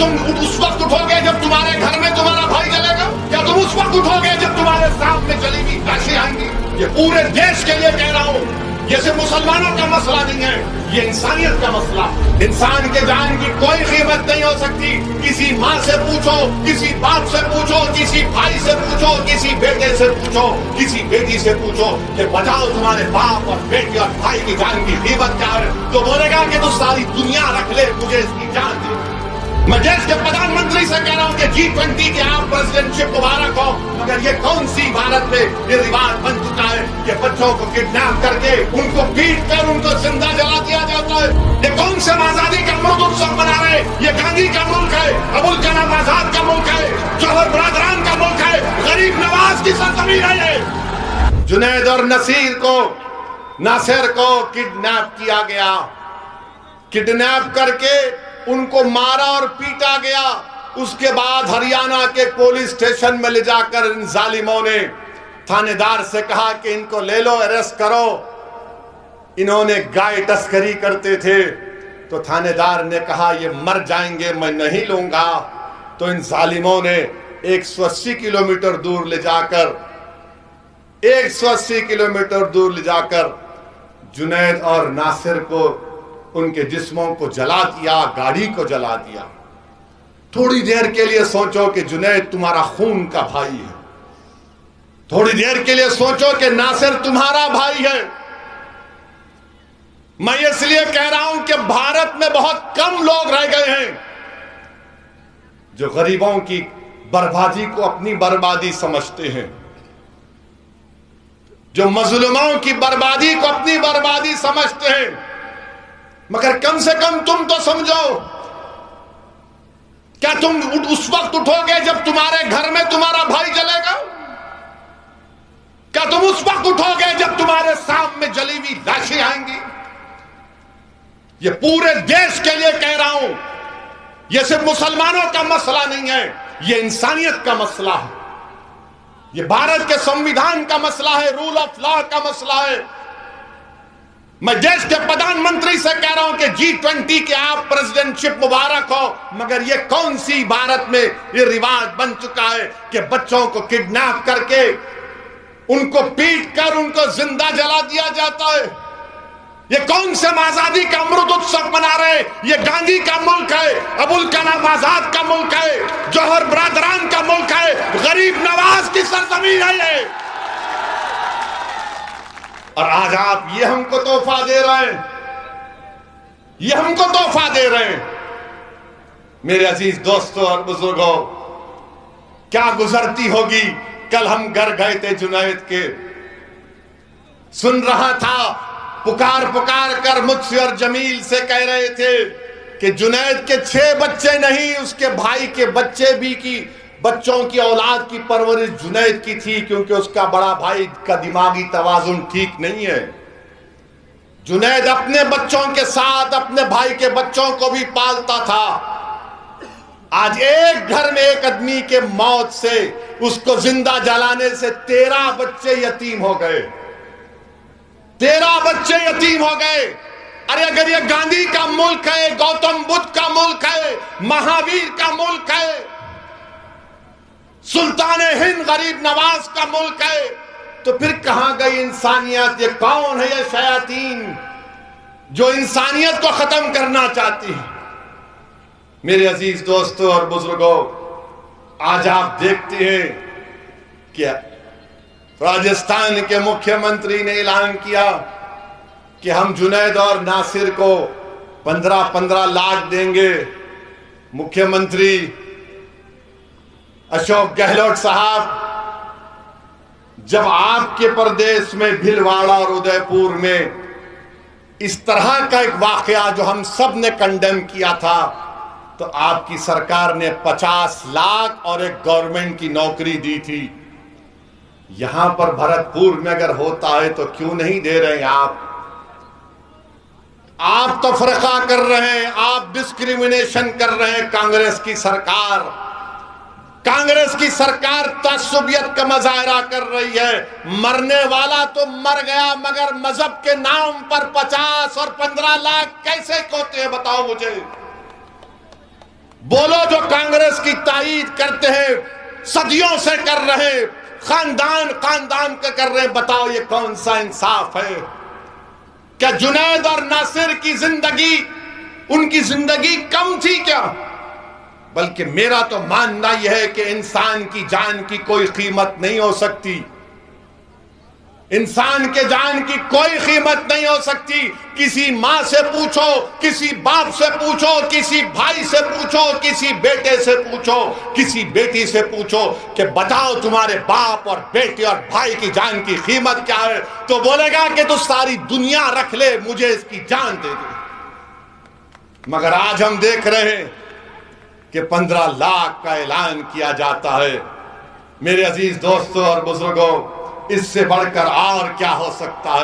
तुम उस वक्त उठोगे जब तुम्हारे घर में तुम्हारा भाई जलेगा? क्या तुम उस वक्त उठोगे जब तुम्हारे सामने जली हुई लाशें आएंगी? ये पूरे देश के लिए कह रहा हूँ, ये सिर्फ मुसलमानों का मसला नहीं है, ये इंसानियत का मसला। इंसान के जान की कोई कीमत नहीं हो सकती। किसी माँ से पूछो, किसी बाप से पूछो, किसी भाई से पूछो, किसी बेटे से पूछो, किसी बेटी से पूछो कि बचाओ तुम्हारे बाप और बेटी और भाई की जान की कीमत क्या है, तो बोलेगा कि तू सारी दुनिया रख ले, मुझे इसकी जान दे। मैं देश के प्रधानमंत्री से कह रहा हूं कि G20 के आप प्रेसिडेंटशिप मुबारक हो, मगर ये कौन सी भारत में ये रिवाज बन चुका है कि बच्चों को किडनैप करके उनको पीट कर उनको जिंदा जला दिया जाता है? ये कौन से आजादी का अमृत उत्सव मना रहे? ये गांधी का मुल्क है, अबुल कलाम आजाद का मुल्क है, जौहर बरदरान का मुल्क है, गरीब नवाज की सरजमीन है ये। जुनैद और नासिर को किडनैप किया गया, किडनैप करके उनको मारा और पीटा गया। उसके बाद हरियाणा के पुलिस स्टेशन में ले जाकर इन जालिमों ने थानेदार से कहा कि इनको ले लो, अरेस्ट करो। इन्होंने गाय तस्करी करते थे, तो थानेदार ने कहा ये मर जाएंगे, मैं नहीं लूंगा। तो इन जालिमों ने 180 किलोमीटर दूर ले जाकर 180 किलोमीटर दूर ले जाकर जुनैद और नासिर को, उनके जिस्मों को जला दिया, गाड़ी को जला दिया। थोड़ी देर के लिए सोचो कि जुनैद तुम्हारा खून का भाई है, थोड़ी देर के लिए सोचो कि नासिर तुम्हारा भाई है। मैं इसलिए कह रहा हूं कि भारत में बहुत कम लोग रह गए हैं जो गरीबों की बर्बादी को अपनी बर्बादी समझते हैं, जो मजलूमों की बर्बादी को अपनी बर्बादी समझते हैं। मगर कम से कम तुम तो समझो, क्या तुम उस वक्त उठोगे जब तुम्हारे घर में तुम्हारा भाई जलेगा? क्या तुम उस वक्त उठोगे जब तुम्हारे सामने जली हुई लाशें आएंगी? ये पूरे देश के लिए कह रहा हूं, ये सिर्फ मुसलमानों का मसला नहीं है, ये इंसानियत का मसला है, ये भारत के संविधान का मसला है, रूल ऑफ लॉ का मसला है। मैं देश के प्रधानमंत्री से कह रहा हूं कि G20 के आप प्रेसिडेंटशिप मुबारक हो, मगर ये कौन सी भारत में ये रिवाज बन चुका है कि बच्चों को किडनैप करके उनको पीट कर उनको जिंदा जला दिया जाता है? ये कौन से आजादी का अमृत उत्सव मना रहे? ये गांधी का मुल्क है, अबुल कलाम आजाद का मुल्क है, जौहर बरदरान का मुल्क है, गरीब नवाज की सरजमीन है ये। और आज आप ये हमको तोहफा दे रहे हैं, ये हमको तोहफा दे रहे हैं। मेरे अजीज दोस्तों और बुजुर्गों, क्या गुजरती होगी। कल हम घर गए थे जुनैद के, सुन रहा था, पुकार पुकार कर मुझसे और जमील से कह रहे थे कि जुनैद के 6 बच्चे नहीं, उसके भाई के बच्चे भी की बच्चों की औलाद की परवरिश जुनैद की थी, क्योंकि उसका बड़ा भाई का दिमागी तवाजुन ठीक नहीं है। जुनैद अपने बच्चों के साथ अपने भाई के बच्चों को भी पालता था। आज एक घर में एक आदमी के मौत से, उसको जिंदा जलाने से 13 बच्चे यतीम हो गए, 13 बच्चे यतीम हो गए। अरे अगर ये गांधी का मुल्क है, गौतम बुद्ध का मुल्क है, महावीर का मुल्क है, सुल्तान हिंद गरीब नवाज का मुल्क है, तो फिर कहां गई इंसानियत? ये कौन है ये शयातीन जो इंसानियत को खत्म करना चाहती है? मेरे अजीज दोस्तों और बुजुर्गों, आज आप देखते हैं कि राजस्थान के मुख्यमंत्री ने ऐलान किया कि हम जुनैद और नासिर को 15-15 लाख देंगे। मुख्यमंत्री अशोक गहलोत साहब, जब आपके प्रदेश में भीलवाड़ा और उदयपुर में इस तरह का एक वाकया जो हम सब ने कंडेम किया था, तो आपकी सरकार ने 50 लाख और एक गवर्नमेंट की नौकरी दी थी। यहां पर भरतपुर में अगर होता है तो क्यों नहीं दे रहे हैं आप तफरका कर रहे हैं, आप डिस्क्रिमिनेशन कर रहे हैं। कांग्रेस की सरकार तअस्सुबियत का मुजाहरा कर रही है। मरने वाला तो मर गया, मगर मजहब के नाम पर 50 और 15 लाख कैसे होते हैं, बताओ मुझे। बोलो जो کانگریس کی تائید کرتے ہیں، صدیوں سے کر رہے، خاندان کا کر رہے، بتاؤ یہ کون سا انصاف ہے؟ کیا جنید اور ناصر کی زندگی، ان کی زندگی کم تھی کیا؟ بلکہ میرا تو ماننا یہ ہے کہ انسان کی جان کی کوئی قیمت نہیں ہو سکتی، انسان کے جان کی کوئی قیمت نہیں ہو سکتی۔ کسی ماں سے پوچھو، کسی باپ سے پوچھو، کسی بھائی سے پوچھو، کسی بیٹے سے پوچھو، کسی بیٹی سے پوچھو کہ بتاؤ تمہارے باپ اور بیٹے اور بھائی کی جان کی قیمت کیا ہے، تو بولے گا کہ تو ساری دنیا رکھ لے، مجھے اس کی جان دے دے۔ مگر آج ہم دیکھ رہے ہیں کہ 15 لاکھ کا اعلان کیا جاتا ہے۔ میرے عزیز دوستوں اور بزرگوں، اس سے بڑھ کر اور کیا ہو سکتا ہے؟